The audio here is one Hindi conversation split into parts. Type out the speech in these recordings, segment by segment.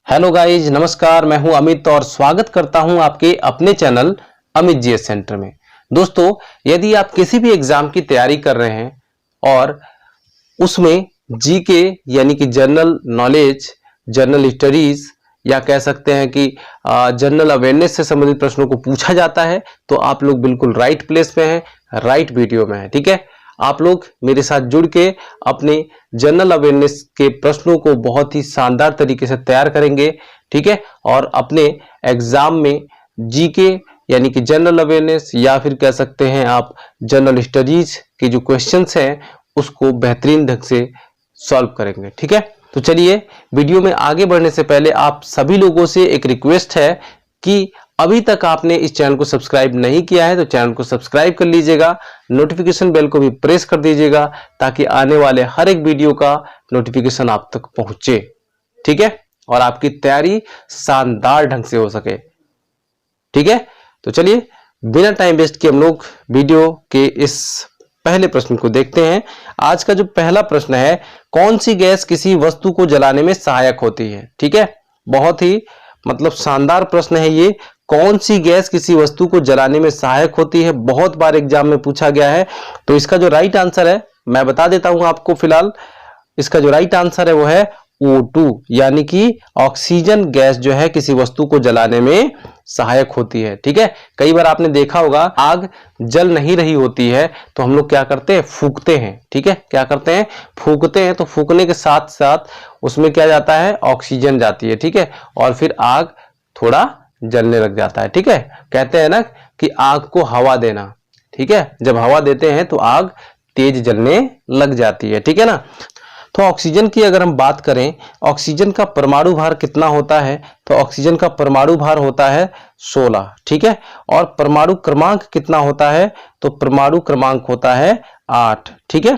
हेलो गाइज, नमस्कार। मैं हूं अमित और स्वागत करता हूं आपके अपने चैनल अमित जीएस सेंटर में। दोस्तों, यदि आप किसी भी एग्जाम की तैयारी कर रहे हैं और उसमें जीके यानी कि जनरल नॉलेज, जनरल स्टडीज या कह सकते हैं कि जनरल अवेयरनेस से संबंधित प्रश्नों को पूछा जाता है, तो आप लोग बिल्कुल राइट प्लेस पे हैं, राइट वीडियो में हैं। ठीक है, आप लोग मेरे साथ जुड़ के अपने जनरल अवेयरनेस के प्रश्नों को बहुत ही शानदार तरीके से तैयार करेंगे। ठीक है, और अपने एग्जाम में जीके यानी कि जनरल अवेयरनेस या फिर कह सकते हैं आप जनरल स्टडीज के जो क्वेश्चंस हैं उसको बेहतरीन ढंग से सॉल्व करेंगे। ठीक है, तो चलिए वीडियो में आगे बढ़ने से पहले आप सभी लोगों से एक रिक्वेस्ट है कि अभी तक आपने इस चैनल को सब्सक्राइब नहीं किया है तो चैनल को सब्सक्राइब कर लीजिएगा, नोटिफिकेशन बेल को भी प्रेस कर दीजिएगा ताकि आने वाले हर एक वीडियो का नोटिफिकेशन आप तक पहुंचे। ठीक है, और आपकी तैयारी शानदार ढंग से हो सके। ठीक है, तो चलिए बिना टाइम वेस्ट किए हम लोग वीडियो के इस पहले प्रश्न को देखते हैं। आज का जो पहला प्रश्न है, कौन सी गैस किसी वस्तु को जलाने में सहायक होती है। ठीक है, बहुत ही शानदार प्रश्न है ये। कौन सी गैस किसी वस्तु को जलाने में सहायक होती है, बहुत बार एग्जाम में पूछा गया है। तो इसका जो राइट आंसर है मैं बता देता हूं आपको फिलहाल। इसका जो राइट आंसर है वो है O2 यानी कि ऑक्सीजन गैस जो है किसी वस्तु को जलाने में सहायक होती है। ठीक है, कई बार आपने देखा होगा आग जल नहीं रही होती है तो हम लोग क्या करते हैं, फूंकते हैं। ठीक है, क्या करते हैं, फूंकते हैं। तो फूंकने के साथ साथ उसमें क्या जाता है, ऑक्सीजन जाती है। ठीक है, और फिर आग थोड़ा जलने लग जाता है। ठीक है, कहते हैं ना कि आग को हवा देना। ठीक है, जब हवा देते हैं तो आग तेज जलने लग जाती है। ठीक है ना। तो ऑक्सीजन की अगर हम बात करें, ऑक्सीजन का परमाणु भार कितना होता है, तो ऑक्सीजन का परमाणु भार होता है 16। ठीक है, और परमाणु क्रमांक कितना होता है, तो परमाणु क्रमांक होता है 8। ठीक है,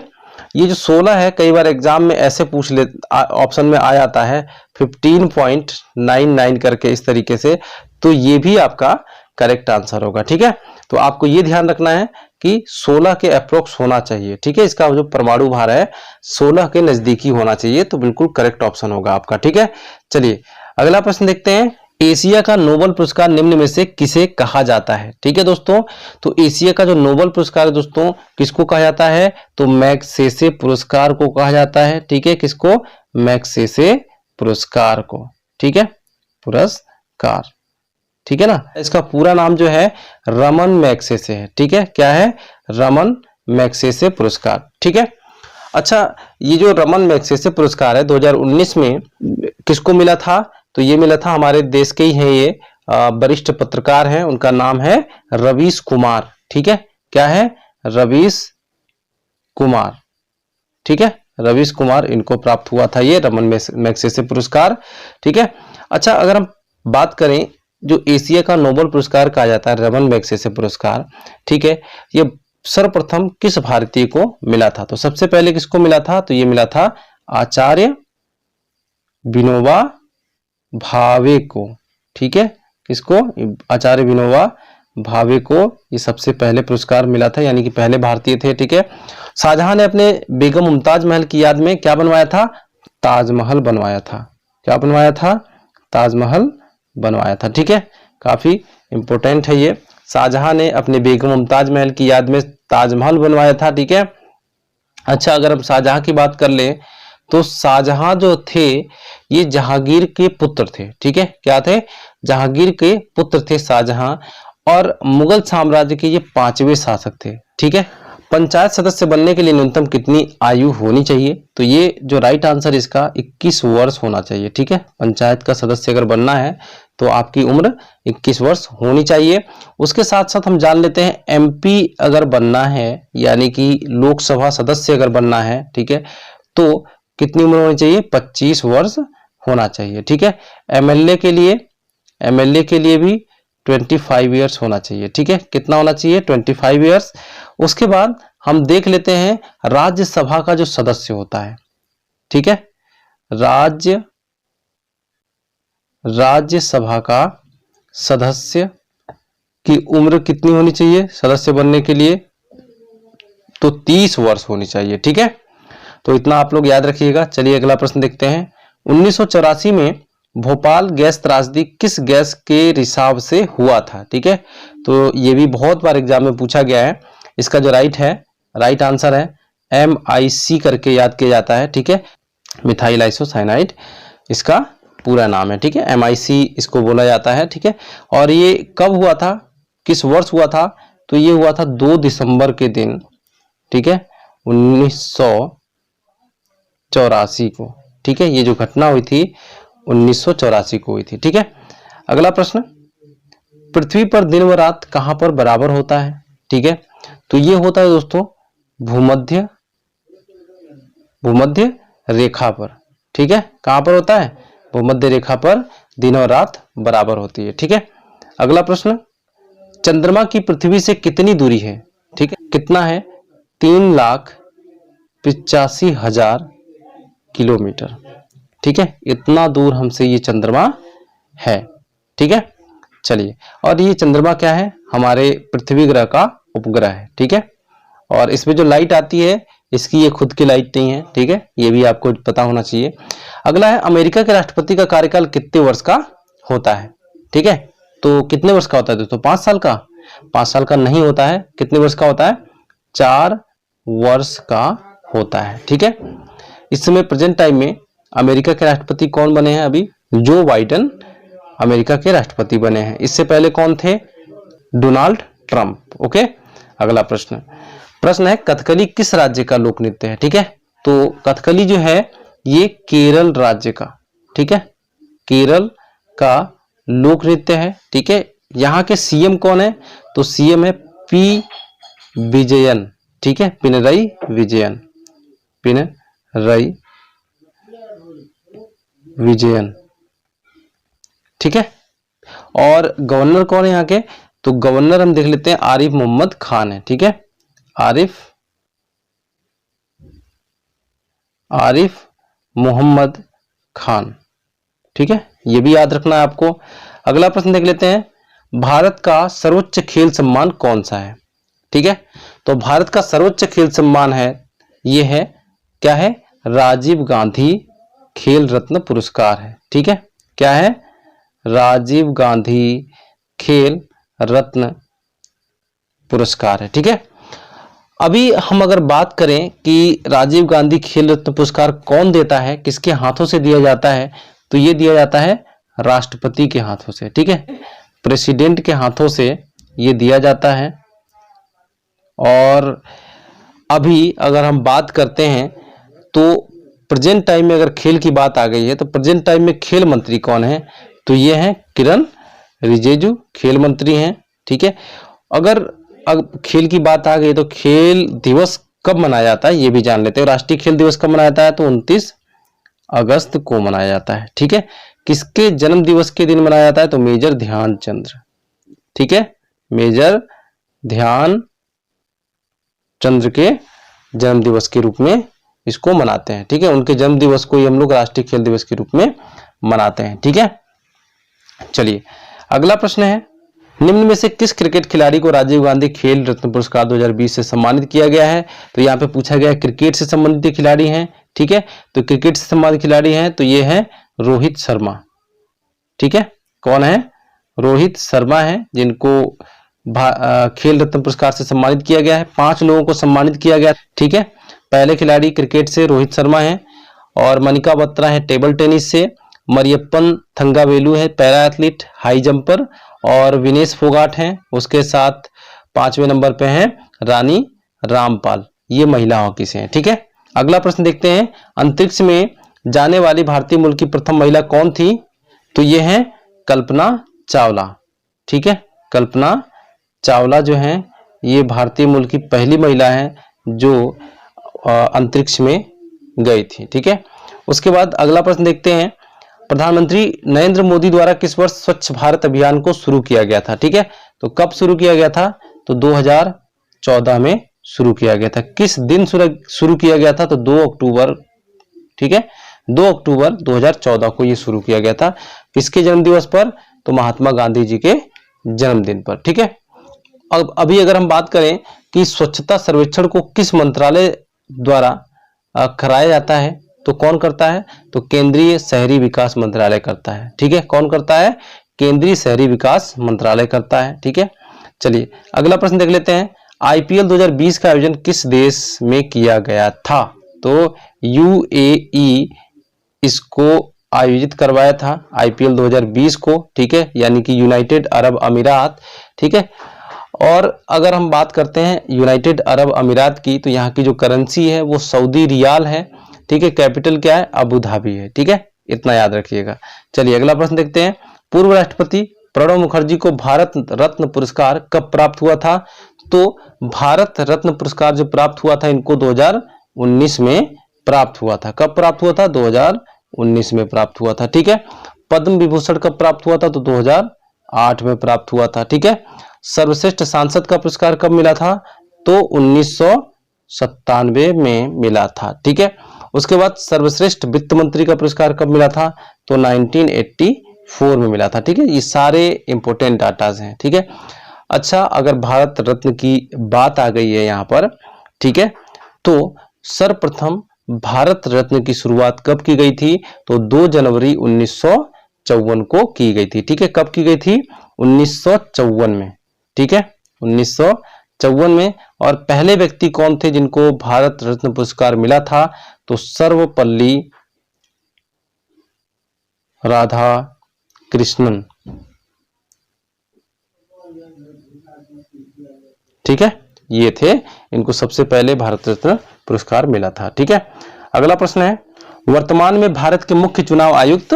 ये जो 16 है कई बार एग्जाम में ऐसे पूछ ले, ऑप्शन में आ जाता है 15.99 करके इस तरीके से, तो ये भी आपका करेक्ट आंसर होगा। ठीक है, तो आपको ये ध्यान रखना है कि 16 के अप्रोक्स होना चाहिए। ठीक है, इसका जो परमाणु भार है 16 के नजदीकी होना चाहिए, तो बिल्कुल करेक्ट ऑप्शन होगा आपका। ठीक है, चलिए अगला प्रश्न देखते हैं। एशिया का नोबेल पुरस्कार निम्न में से किसे कहा जाता है। ठीक है दोस्तों, तो एशिया का जो नोबेल पुरस्कार है दोस्तों किसको कहा जाता है, तो मैग्सेसे पुरस्कार को कहा जाता है। ठीक है, किसको, मैग्सेसे पुरस्कार को। ठीक है, पुरस्कार। ठीक है ना, इसका पूरा नाम जो है रमन मैग्सेसे है। ठीक है, क्या है, रमन मैग्सेसे पुरस्कार। ठीक है, अच्छा ये जो रमन मैग्सेसे पुरस्कार है 2019 में किसको मिला था, तो ये मिला था हमारे देश के ही हैं, ये वरिष्ठ पत्रकार हैं, उनका नाम है रवीश कुमार। ठीक है, क्या है, रवीश कुमार। ठीक है, रवीश कुमार, इनको प्राप्त हुआ था ये रमन मैग्सेसे पुरस्कार। ठीक है, अच्छा अगर हम बात करें जो एशिया का नोबेल पुरस्कार कहा जाता है रमन मैग्सेसे पुरस्कार, ठीक है, ये सर्वप्रथम किस भारतीय को मिला था, तो सबसे पहले किसको मिला था, तो ये मिला था आचार्य विनोबा भावे को। ठीक है, किसको, आचार्य विनोबा भावे को ये सबसे पहले पुरस्कार मिला था, यानी कि पहले भारतीय थे। ठीक है, शाहजहां ने अपने बेगम मुमताज महल की याद में क्या बनवाया था, ताजमहल बनवाया था। क्या बनवाया था, ताजमहल बनवाया था। ठीक है, काफी इंपॉर्टेंट है ये। शाहजहां ने अपने बेगम मुमताज महल की याद में ताजमहल बनवाया था। ठीक है, अच्छा अगर हम शाहजहां की बात कर लें तो शाहजहां जो थे ये जहांगीर के पुत्र थे। ठीक है, क्या थे, जहांगीर के पुत्र थे शाहजहां, और मुगल साम्राज्य के ये 5वें शासक थे। ठीक है, पंचायत सदस्य बनने के लिए न्यूनतम कितनी आयु होनी चाहिए, तो ये जो राइट आंसर इसका 21 वर्ष होना चाहिए। ठीक है, पंचायत का सदस्य अगर बनना है तो आपकी उम्र 21 वर्ष होनी चाहिए। उसके साथ साथ हम जान लेते हैं एमपी अगर बनना है यानी कि लोकसभा सदस्य अगर बनना है, ठीक है, तो कितनी उम्र होनी चाहिए, 25 वर्ष होना चाहिए। ठीक है, एमएलए के लिए भी 25 ईयर्स होना चाहिए। ठीक है, कितना होना चाहिए, 25 ईयर्स। उसके बाद हम देख लेते हैं राज्यसभा का जो सदस्य होता है। ठीक है, राज्यसभा का सदस्य की उम्र कितनी होनी चाहिए सदस्य बनने के लिए, तो 30 वर्ष होनी चाहिए। ठीक है, तो इतना आप लोग याद रखिएगा। चलिए अगला प्रश्न देखते हैं। 1984 में भोपाल गैस त्रासदी किस गैस के रिसाव से हुआ था? ठीक है, तो ये भी बहुत बार एग्जाम में पूछा गया है। इसका जो राइट आंसर है MIC करके याद किया जाता है। ठीक है, मिथाइल आइसोसाइनाइड इसका पूरा नाम है। ठीक है, MIC इसको बोला जाता है। ठीक है, और ये कब हुआ था, किस वर्ष हुआ था? तो ये हुआ था 2 दिसंबर के दिन। ठीक है, 1984 को। ठीक है, ये जो घटना हुई थी 1984 को हुई थी। ठीक है, अगला प्रश्न, पृथ्वी पर दिन व रात कहां पर बराबर होता है? ठीक है, तो ये होता है दोस्तों भूमध्य रेखा पर। ठीक है, कहां पर होता है? भूमध्य रेखा पर दिन और रात बराबर होती है। ठीक है, अगला प्रश्न, चंद्रमा की पृथ्वी से कितनी दूरी है? ठीक है, कितना है? 3,85,000 किलोमीटर। ठीक है, इतना दूर हमसे ये चंद्रमा है। ठीक है, चलिए, और ये चंद्रमा क्या है? हमारे पृथ्वी ग्रह का उपग्रह है। ठीक है, और इसमें जो लाइट आती है इसकी ये खुद की लाइट नहीं है। ठीक है, ये भी आपको पता होना चाहिए। अगला है, अमेरिका के राष्ट्रपति का कार्यकाल कितने वर्ष का होता है? ठीक है, तो कितने वर्ष का होता है दोस्तों? 5 साल का? 5 साल का नहीं होता है। कितने वर्ष का होता है? 4 वर्ष का होता है। ठीक है, इस समय प्रेजेंट टाइम में अमेरिका के राष्ट्रपति कौन बने हैं? अभी जो बाइडेन अमेरिका के राष्ट्रपति बने हैं। इससे पहले कौन थे? Donald Trump. ओके, अगला प्रश्न है, कथकली किस राज्य का लोक नृत्य है? ठीक है, तो कथकली जो है ये केरल राज्य का, ठीक है, केरल का लोक नृत्य है। ठीक है, यहाँ के CM कौन है? तो CM है P विजयन। ठीक है, पिनरई विजयन। ठीक है, और गवर्नर कौन है यहाँ के? तो गवर्नर हम देख लेते हैं, आरिफ मोहम्मद खान है। ठीक है, आरिफ मोहम्मद खान। ठीक है, ये भी याद रखना है आपको। अगला प्रश्न देख लेते हैं, भारत का सर्वोच्च खेल सम्मान कौन सा है? ठीक है, तो भारत का सर्वोच्च खेल सम्मान है, ये है, क्या है? राजीव गांधी खेल रत्न पुरस्कार है। ठीक है, क्या है? राजीव गांधी खेल रत्न पुरस्कार है। ठीक है, अभी हम अगर बात करें कि राजीव गांधी खेल रत्न पुरस्कार कौन देता है, किसके हाथों से दिया जाता है, तो ये दिया जाता है राष्ट्रपति के हाथों से। ठीक है, प्रेसिडेंट के हाथों से ये दिया जाता है। और अभी अगर हम बात करते हैं तो प्रेजेंट टाइम में अगर खेल की बात आ गई है तो प्रेजेंट टाइम में खेल मंत्री कौन है? तो ये हैं किरण रिजिजू, खेल मंत्री हैं। ठीक है, अगर खेल की बात आ गई तो खेल दिवस कब मनाया जाता है ये भी जान लेते हैं। राष्ट्रीय खेल दिवस कब मनाया जाता है? तो 29 अगस्त को मनाया जाता है। ठीक है, किसके जन्म दिवस के दिन मनाया जाता है? तो मेजर ध्यानचंद। ठीक है, मेजर ध्यानचंद के जन्म दिवस के रूप में इसको मनाते हैं। ठीक है, उनके जन्म दिवस को ही हम लोग राष्ट्रीय खेल दिवस के रूप में मनाते हैं। ठीक है, चलिए अगला प्रश्न है, निम्न में से किस क्रिकेट खिलाड़ी को राजीव गांधी खेल रत्न पुरस्कार 2020 से सम्मानित किया गया है? तो यहाँ पे पूछा गया क्रिकेट से संबंधित खिलाड़ी हैं। ठीक है, तो क्रिकेट से संबंधित खिलाड़ी हैं तो ये है रोहित शर्मा। ठीक है, कौन है? रोहित शर्मा है, जिनको खेल रत्न पुरस्कार से सम्मानित किया गया है। 5 लोगों को सम्मानित किया गया। ठीक है, पहले खिलाड़ी क्रिकेट से रोहित शर्मा है, और मनिका बत्रा है टेबल टेनिस से, मरियप्पन थंगावेलु है पैरा एथलीट हाई जंपर, और विनेश फोगाट हैं उसके साथ 5वें नंबर पे हैं रानी रामपाल, ये महिला हॉकी से हैं। ठीक है, अगला प्रश्न देखते हैं, अंतरिक्ष में जाने वाली भारतीय मूल की प्रथम महिला कौन थी? तो ये है कल्पना चावला। ठीक है, कल्पना चावला जो है ये भारतीय मूल की पहली महिला है जो अंतरिक्ष में गई थी। ठीक है, उसके बाद अगला प्रश्न देखते हैं, प्रधानमंत्री नरेंद्र मोदी द्वारा किस वर्ष स्वच्छ भारत अभियान को शुरू किया गया था? ठीक है, तो कब शुरू किया गया था? तो 2014 में शुरू किया गया था। किस दिन शुरू किया गया था? तो 2 अक्टूबर। ठीक है, 2 अक्टूबर 2014 को यह शुरू किया गया था। किसके जन्म दिवस पर? तो महात्मा गांधी जी के जन्मदिन पर। ठीक है, अब अभी अगर हम बात करें कि स्वच्छता सर्वेक्षण को किस मंत्रालय द्वारा कराया जाता है, तो कौन करता है? तो केंद्रीय शहरी विकास मंत्रालय करता है। ठीक है, कौन करता है? केंद्रीय शहरी विकास मंत्रालय करता है। ठीक है, चलिए अगला प्रश्न देख लेते हैं। आईपीएल 2020 का आयोजन किस देश में किया गया था? तो यूएई इसको आयोजित करवाया था आईपीएल 2020 को। ठीक है, यानी कि यूनाइटेड अरब अमीरात। ठीक है, और अगर हम बात करते हैं यूनाइटेड अरब अमीरात की, तो यहाँ की जो करेंसी है वो सऊदी रियाल है। ठीक है, कैपिटल क्या है? अबू धाबी है। ठीक है, इतना याद रखिएगा। चलिए अगला प्रश्न देखते हैं। पूर्व राष्ट्रपति प्रणब मुखर्जी को भारत रत्न पुरस्कार कब प्राप्त हुआ था? तो भारत रत्न पुरस्कार जो प्राप्त हुआ था इनको 2019 में प्राप्त हुआ था। कब प्राप्त हुआ था? 2019 में प्राप्त हुआ था। ठीक है, पद्म विभूषण कब प्राप्त हुआ था? तो 2008 में प्राप्त हुआ था। ठीक है, सर्वश्रेष्ठ सांसद का पुरस्कार कब मिला था? तो 1997 में मिला था। ठीक है, उसके बाद सर्वश्रेष्ठ वित्त मंत्री का पुरस्कार कब मिला था? तो 1984 में मिला था। ठीक है, ये सारे इंपोर्टेंट डाटाज हैं। ठीक है, अच्छा अगर भारत रत्न की बात आ गई है यहाँ पर, ठीक है, तो सर्वप्रथम भारत रत्न की शुरुआत कब की गई थी? तो 2 जनवरी 1954 को की गई थी। ठीक है, कब की गई थी? 1954 में। ठीक है, 1954 में। और पहले व्यक्ति कौन थे जिनको भारत रत्न पुरस्कार मिला था? तो सर्वपल्ली राधाकृष्णन। ठीक है, ये थे, इनको सबसे पहले भारत रत्न पुरस्कार मिला था। ठीक है, अगला प्रश्न है, वर्तमान में भारत के मुख्य चुनाव आयुक्त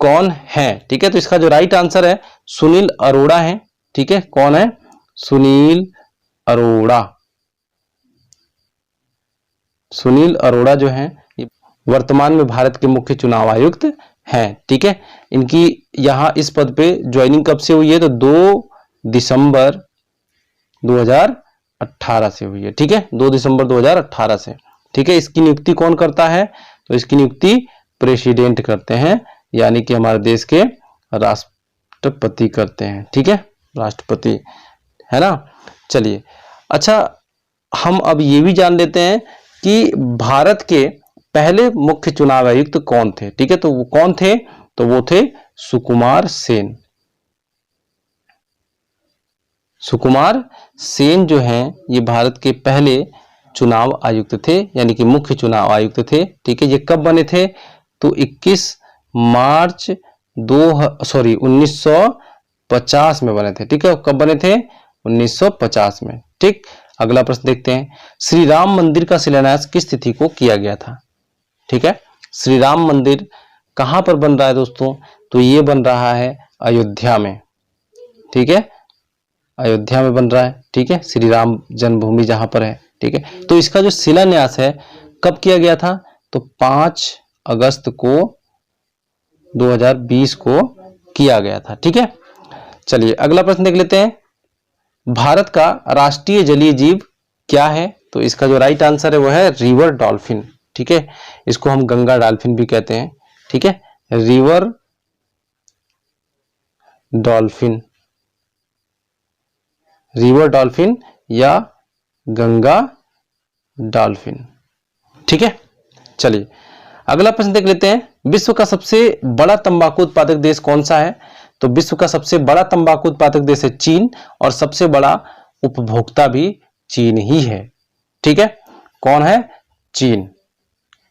कौन है? ठीक है, तो इसका जो राइट आंसर है सुनील अरोड़ा है। ठीक है, कौन है? सुनील अरोड़ा। सुनील अरोड़ा जो है वर्तमान में भारत के मुख्य चुनाव आयुक्त हैं। ठीक है, इनकी यहां इस पद पे ज्वाइनिंग कब से हुई है? तो 2 दिसंबर 2018 से हुई है। ठीक है, 2 दिसंबर 2018 से। ठीक है, इसकी नियुक्ति कौन करता है? तो इसकी नियुक्ति प्रेसिडेंट करते हैं, यानी कि हमारे देश के राष्ट्रपति करते हैं। ठीक है, राष्ट्रपति, है ना। चलिए, अच्छा हम अब ये भी जान लेते हैं कि भारत के पहले मुख्य चुनाव आयुक्त कौन थे। ठीक है, तो वो कौन थे? तो वो थे सुकुमार सेन। सुकुमार सेन जो हैं ये भारत के पहले चुनाव आयुक्त थे, यानी कि मुख्य चुनाव आयुक्त थे। ठीक है, ये कब बने थे? तो 21 मार्च 1950 में बने थे। ठीक है, कब बने थे? 1950 में। ठीक, अगला प्रश्न देखते हैं। श्री राम मंदिर का शिलान्यास किस तिथि को किया गया था? ठीक है, श्री राम मंदिर कहां पर बन रहा है दोस्तों? तो ये बन रहा है अयोध्या में। ठीक है, अयोध्या में बन रहा है। ठीक है, श्री राम जन्मभूमि जहां पर है। ठीक है, तो इसका जो शिलान्यास है कब किया गया था? तो 5 अगस्त को 2020 को किया गया था। ठीक है, चलिए अगला प्रश्न देख लेते हैं। भारत का राष्ट्रीय जलीय जीव क्या है? तो इसका जो राइट आंसर है वो है रिवर डॉल्फिन। ठीक है, इसको हम गंगा डॉल्फिन भी कहते हैं। ठीक है, रिवर डॉल्फिन, रिवर डॉल्फिन या गंगा डॉल्फिन। ठीक है, चलिए अगला प्रश्न देख लेते हैं। विश्व का सबसे बड़ा तंबाकू उत्पादक देश कौन सा है? तो विश्व का सबसे बड़ा तंबाकू उत्पादक देश है चीन, और सबसे बड़ा उपभोक्ता भी चीन ही है। ठीक है, कौन है? चीन।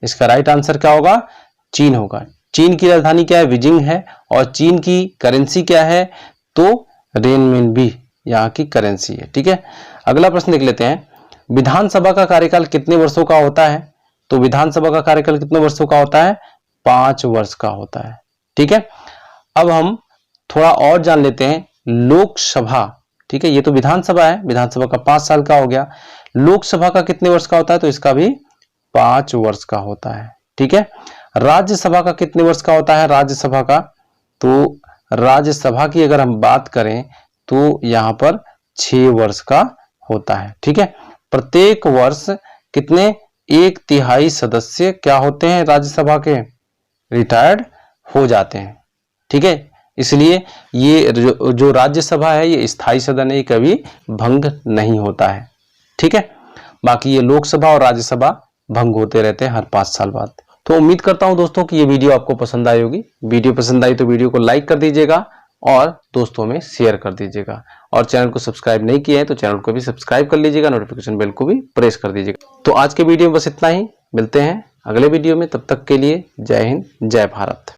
इसका राइट आंसर क्या होगा? चीन होगा। चीन की राजधानी क्या है? बीजिंग है। और चीन की करेंसी क्या है? तो रेनमिनबी यहाँ की करेंसी है। ठीक है, अगला प्रश्न देख लेते हैं। विधानसभा का कार्यकाल कितने वर्षों का होता है? तो विधानसभा का कार्यकाल कितने वर्षों का होता है? 5 वर्ष का होता है। ठीक है, अब हम थोड़ा और जान लेते हैं लोकसभा। ठीक है, ये तो विधानसभा है, विधानसभा का 5 साल का हो गया। लोकसभा का कितने वर्ष का होता है? तो इसका भी 5 वर्ष का होता है। ठीक है, राज्यसभा का कितने वर्ष का होता है? राज्यसभा का, तो राज्यसभा की अगर हम बात करें तो यहां पर 6 वर्ष का होता है। ठीक है, प्रत्येक वर्ष कितने 1/3 सदस्य क्या होते हैं राज्यसभा के? रिटायर्ड हो जाते हैं। ठीक है, इसलिए ये जो राज्यसभा है ये स्थायी सदन है, कभी भंग नहीं होता है। ठीक है, बाकी ये लोकसभा और राज्यसभा भंग होते रहते हैं हर 5 साल बाद। तो उम्मीद करता हूं दोस्तों कि ये वीडियो आपको पसंद आई होगी। वीडियो पसंद आई तो वीडियो को लाइक कर दीजिएगा और दोस्तों में शेयर कर दीजिएगा, और चैनल को सब्सक्राइब नहीं किया है तो चैनल को भी सब्सक्राइब कर लीजिएगा, नोटिफिकेशन बेल को भी प्रेस कर दीजिएगा। तो आज के वीडियो में बस इतना ही, मिलते हैं अगले वीडियो में, तब तक के लिए जय हिंद जय भारत।